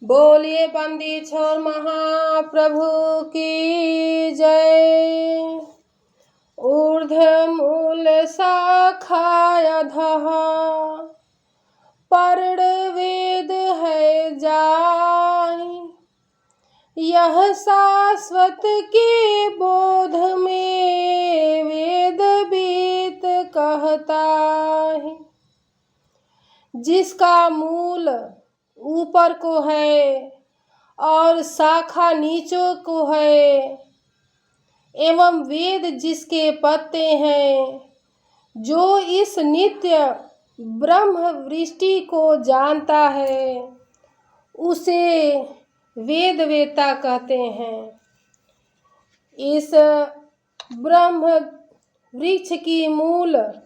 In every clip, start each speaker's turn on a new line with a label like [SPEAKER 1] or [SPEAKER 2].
[SPEAKER 1] बोलिए बंदी छोर महाप्रभु की जय। ऊर्ध्व मूल शाखाय अधः पर्ण वेद है जाहि। यह शाश्वत के बोध में वेद बीत कहता है। जिसका मूल ऊपर को है और शाखा नीचों को है, एवं वेद जिसके पत्ते हैं, जो इस नित्य ब्रह्म वृष्टि को जानता है उसे वेद वेत्ता कहते हैं। इस ब्रह्म वृक्ष की मूल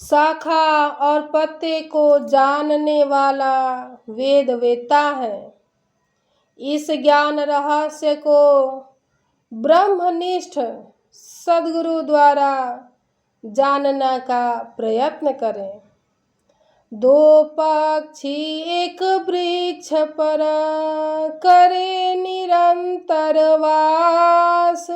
[SPEAKER 1] शाखा और पत्ते को जानने वाला वेद वेत्ता है। इस ज्ञान रहस्य को ब्रह्मनिष्ठ सद्गुरु द्वारा जानने का प्रयत्न करें। दो पक्षी एक वृक्ष पर करे निरंतर वास।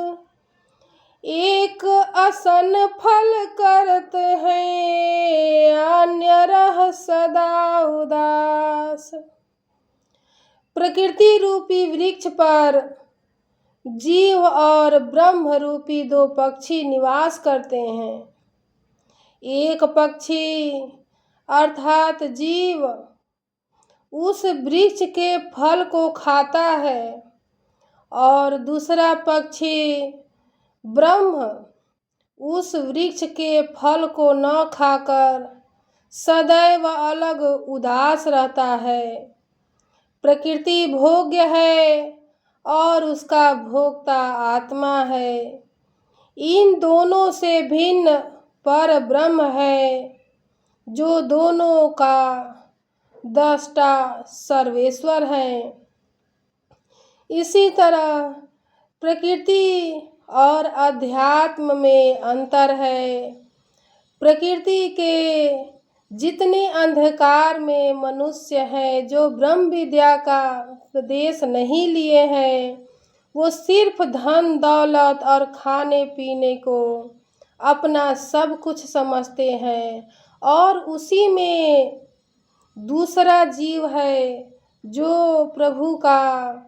[SPEAKER 1] एक असन फल करत है, अन्य रह सदा उदास। प्रकृति रूपी वृक्ष पर जीव और ब्रह्म रूपी दो पक्षी निवास करते हैं। एक पक्षी अर्थात जीव उस वृक्ष के फल को खाता है और दूसरा पक्षी ब्रह्म उस वृक्ष के फल को न खाकर सदैव अलग उदास रहता है। प्रकृति भोग्य है और उसका भोक्ता आत्मा है। इन दोनों से भिन्न पर ब्रह्म है, जो दोनों का दृष्टा सर्वेश्वर है। इसी तरह प्रकृति और अध्यात्म में अंतर है। प्रकृति के जितने अंधकार में मनुष्य है, जो ब्रह्म विद्या का उपदेश नहीं लिए हैं, वो सिर्फ धन दौलत और खाने पीने को अपना सब कुछ समझते हैं। और उसी में दूसरा जीव है जो प्रभु का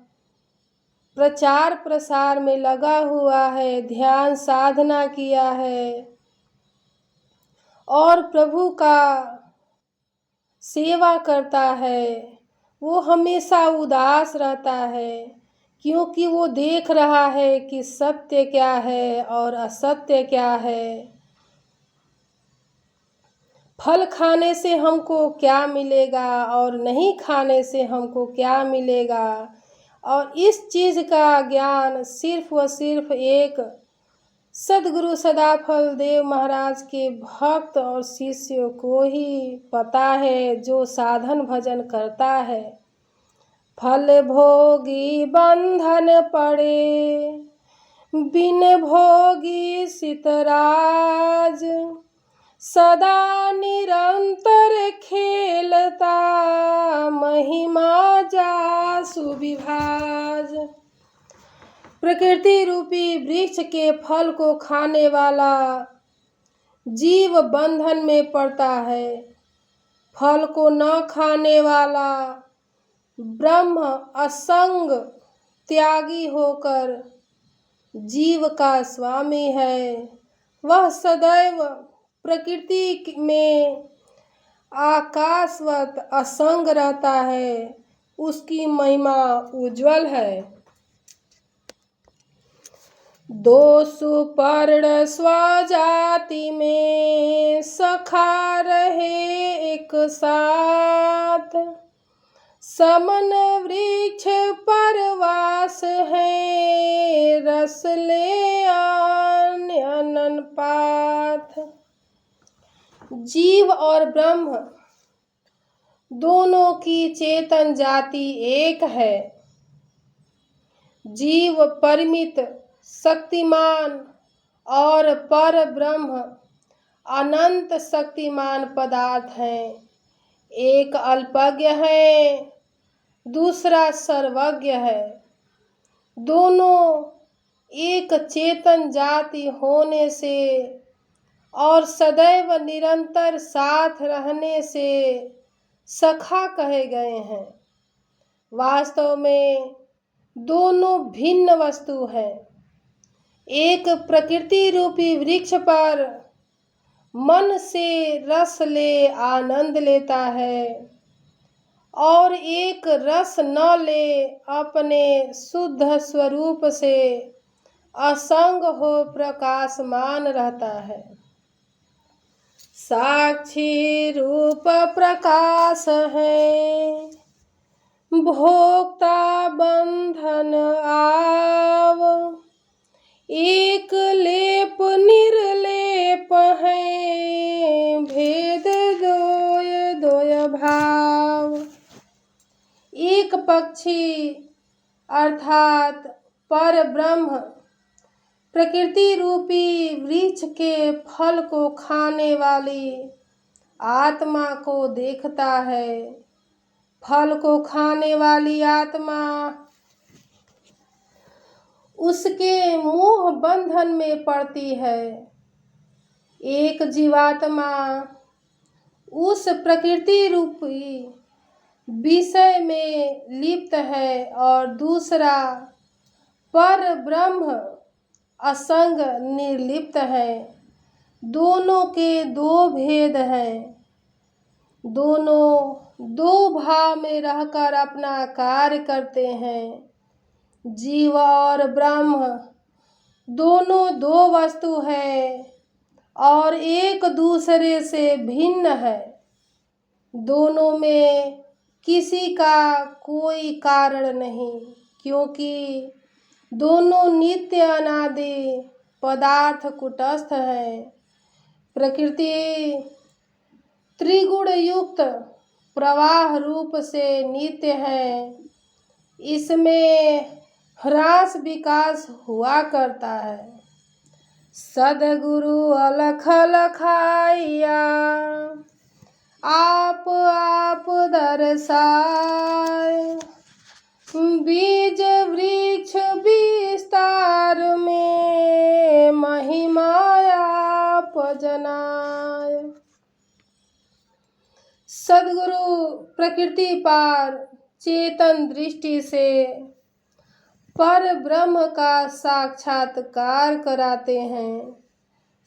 [SPEAKER 1] प्रचार प्रसार में लगा हुआ है, ध्यान साधना किया है और प्रभु का सेवा करता है। वो हमेशा उदास रहता है, क्योंकि वो देख रहा है कि सत्य क्या है और असत्य क्या है। फल खाने से हमको क्या मिलेगा और नहीं खाने से हमको क्या मिलेगा, और इस चीज़ का ज्ञान सिर्फ व सिर्फ एक सद्गुरु सदाफल देव महाराज के भक्त और शिष्य को ही पता है, जो साधन भजन करता है। फल भोगी बंधन पड़े, बिन भोगी सितराज। सदा निरंतर खेलता, महिमा जासु विभाज। प्रकृति रूपी वृक्ष के फल को खाने वाला जीव बंधन में पड़ता है। फल को न खाने वाला ब्रह्म असंग त्यागी होकर जीव का स्वामी है। वह सदैव प्रकृति में आकाशवत असंग रहता है। उसकी महिमा उज्जवल है। दो सुपर्ण स्वजाति में सखा रहे एक साथ। समन वृक्ष पर वास है, रस ले अनन पाथ। जीव और ब्रह्म दोनों की चेतन जाति एक है। जीव परिमित शक्तिमान और पर ब्रह्म अनंत शक्तिमान पदार्थ हैं। एक अल्पज्ञ है, दूसरा सर्वज्ञ है। दोनों एक चेतन जाति होने से और सदैव निरंतर साथ रहने से सखा कहे गए हैं। वास्तव में दोनों भिन्न वस्तु हैं। एक प्रकृति रूपी वृक्ष पर मन से रस ले आनंद लेता है और एक रस न ले अपने शुद्ध स्वरूप से असंग हो प्रकाशमान रहता है। साक्षी रूप प्रकाश है, भोक्ता बंधन आव, एक लेप निर्लेप है, भेद दोय दोय भाव। एक पक्षी अर्थात पर ब्रह्म प्रकृति रूपी वृक्ष के फल को खाने वाली आत्मा को देखता है। फल को खाने वाली आत्मा उसके मोह बंधन में पड़ती है। एक जीवात्मा उस प्रकृति रूपी विषय में लिप्त है और दूसरा पर ब्रह्म असंग निर्लिप्त है। दोनों के दो भेद हैं। दोनों दो भाव में रहकर अपना कार्य करते हैं। जीव और ब्रह्म दोनों दो वस्तु है और एक दूसरे से भिन्न है। दोनों में किसी का कोई कारण नहीं, क्योंकि दोनों नित्य अनादि पदार्थ कुटस्थ है। प्रकृति त्रिगुण युक्त प्रवाह रूप से नित्य है। इसमें ह्रास विकास हुआ करता है। सद्गुरु अलख लखाइया, आप दर्शाय, बीज वृक्ष विस्तार में महिमा आप जनाय। सद्गुरु प्रकृति पार चेतन दृष्टि से पर ब्रह्म का साक्षात्कार कराते हैं।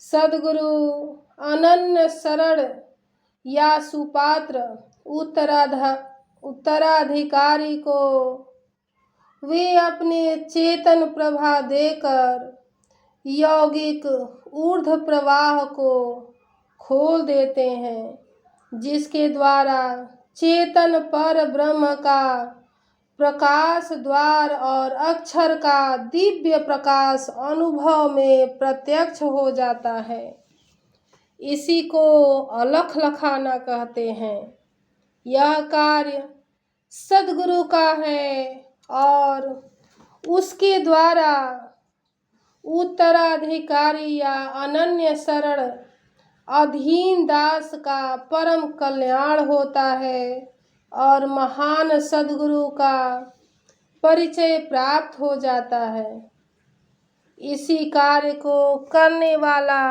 [SPEAKER 1] सद्गुरु अनन्य शरण या सुपात्र उत्तराधिकारी को वे अपने चेतन प्रभा देकर यौगिक ऊर्ध प्रवाह को खोल देते हैं, जिसके द्वारा चेतन पर ब्रह्म का प्रकाश द्वार और अक्षर का दिव्य प्रकाश अनुभव में प्रत्यक्ष हो जाता है। इसी को अलख लखाना कहते हैं। यह कार्य सद्गुरु का है और उसके द्वारा उत्तराधिकारी या अनन्य शरण अधीन दास का परम कल्याण होता है और महान सद्गुरु का परिचय प्राप्त हो जाता है। इसी कार्य को करने वाला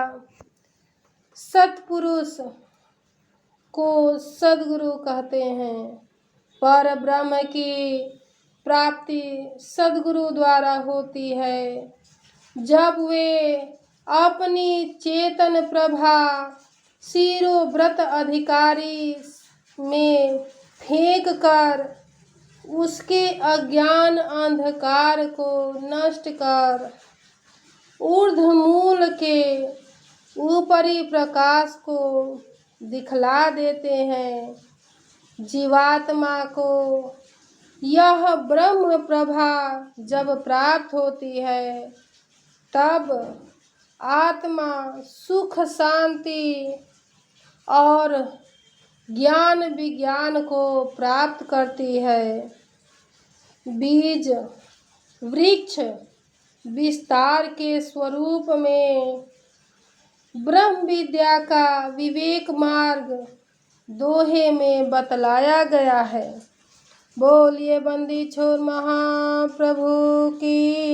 [SPEAKER 1] सत्पुरुष को सद्गुरु कहते हैं। पर ब्रह्म की प्राप्ति सद्गुरु द्वारा होती है। जब वे अपनी चेतन प्रभा शिरोव्रत अधिकारी में फेंक कर उसके अज्ञान अंधकार को नष्ट कर ऊर्ध्वमूल के ऊपरी प्रकाश को दिखला देते हैं। जीवात्मा को यह ब्रह्म प्रभा जब प्राप्त होती है, तब आत्मा सुख शांति और ज्ञान विज्ञान को प्राप्त करती है। बीज वृक्ष विस्तार के स्वरूप में ब्रह्म विद्या का विवेक मार्ग दोहे में बतलाया गया है। बोलिए बंदी छोड़ महाप्रभु की